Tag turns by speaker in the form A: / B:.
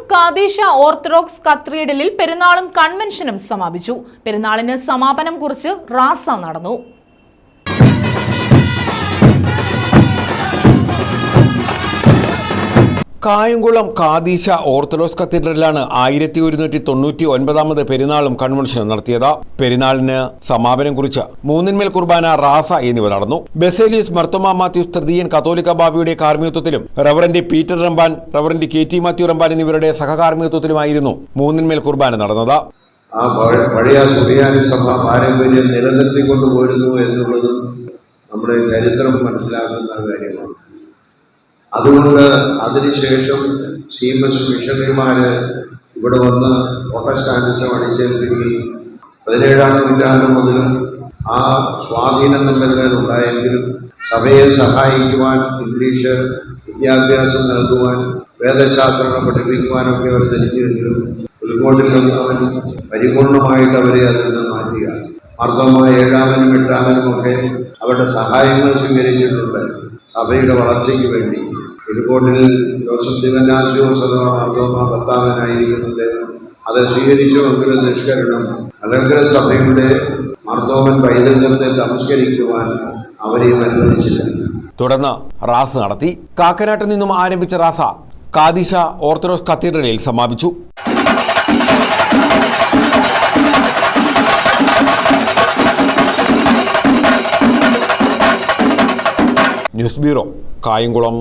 A: കാദീശ orthodox കത്തീഡ്രലിൽ പെരുന്നാളും കൺവെൻഷനും സമാപിച്ചു. പെരുന്നാളിന് സമാപനം കുറിച്ച് റാസ നടന്നു.
B: കായംകുളം കാദീശ ഓർത്തഡോക്സ് കത്തീഡ്രലിലാണ് 1199 പെരുന്നാളും കൺവെൻഷനും നടത്തിയത്. പെരുന്നാളിന് സമാപനം കുറിച്ച് മൂന്നിന്മേൽ കുർബാന, റാസ എന്നിവ നടന്നു. ബസേലിയസ് മർത്തോമാ മാത്യൂസ് തൃതീയൻ കത്തോലിക്ക ബാബയുടെ കാർമ്മികത്വത്തിലും reverend Peter Ramban, reverend KT Mathew Ramban എന്നിവരുടെ സഹകാർമ്മികത്വത്തിലുമായിരുന്നു മൂന്നിന്മേൽ കുർബാന നടന്നത്.
C: ആ പഴയ സുറിയാനി സഭ പാരമ്പര്യം നിലനിർത്തിക്കൊണ്ടുപോരുന്നു എന്നുള്ളതും നമ്മുടെ ചരിത്രം മനസ്സിലാക്കുന്ന കാര്യമാണ്. അതുകൊണ്ട് അതിനുശേഷം സീമസ് മിഷണറിമാര് ഇവിടെ വന്ന് പ്രൊട്ടസ്റ്റാന്റിസം അടിച്ചേൽപ്പിക്കുകയും 17-ാം നൂറ്റാണ്ട് മുതലും ആ സ്വാധീനം നമ്മുടെ ഉണ്ടായെങ്കിലും സഭയെ സഹായിക്കുവാൻ, ഇംഗ്ലീഷ് വിദ്യാഭ്യാസം നൽകുവാൻ, വേദശാസ്ത്രങ്ങൾ പഠിപ്പിക്കുവാനൊക്കെ അവർ ധരിച്ചിരുന്നെങ്കിലും ഉൾക്കോട്ടിൽ വന്നവൻ പരിപൂർണമായിട്ട് അവരെ അതിൽ നിന്ന് മാറ്റുകയാണ്. മാർത്തോമാ 7-ാമനും 8-ാമനും ഒക്കെ അവരുടെ സഹായങ്ങൾ സ്വീകരിച്ചിട്ടുണ്ട് സഭയുടെ വളർച്ചയ്ക്ക് വേണ്ടി. ഉൾക്കോട്ടിൽ ജോസഫ് ദിവനാശ്വാസ മാർത്തോമാ 10-ാമനായിരിക്കുന്നത് അത് സ്വീകരിച്ചുവെങ്കിലും നിഷ്കരണം മലങ്കര സഭയുടെ മാർത്തോമൻ പൈതൃകത്തെ സംസ്കരിക്കുവാൻ അവരെയും അനുവദിച്ചില്ല.
B: തുടർന്ന് റാസ് നടത്തി. കാക്കനാട്ടിൽ നിന്നും ആരംഭിച്ച റാസ കാദീശ ഓർത്തഡോക്സ് കത്തീഡ്രലിൽ സമാപിച്ചു. News bureau, Kayamkulam.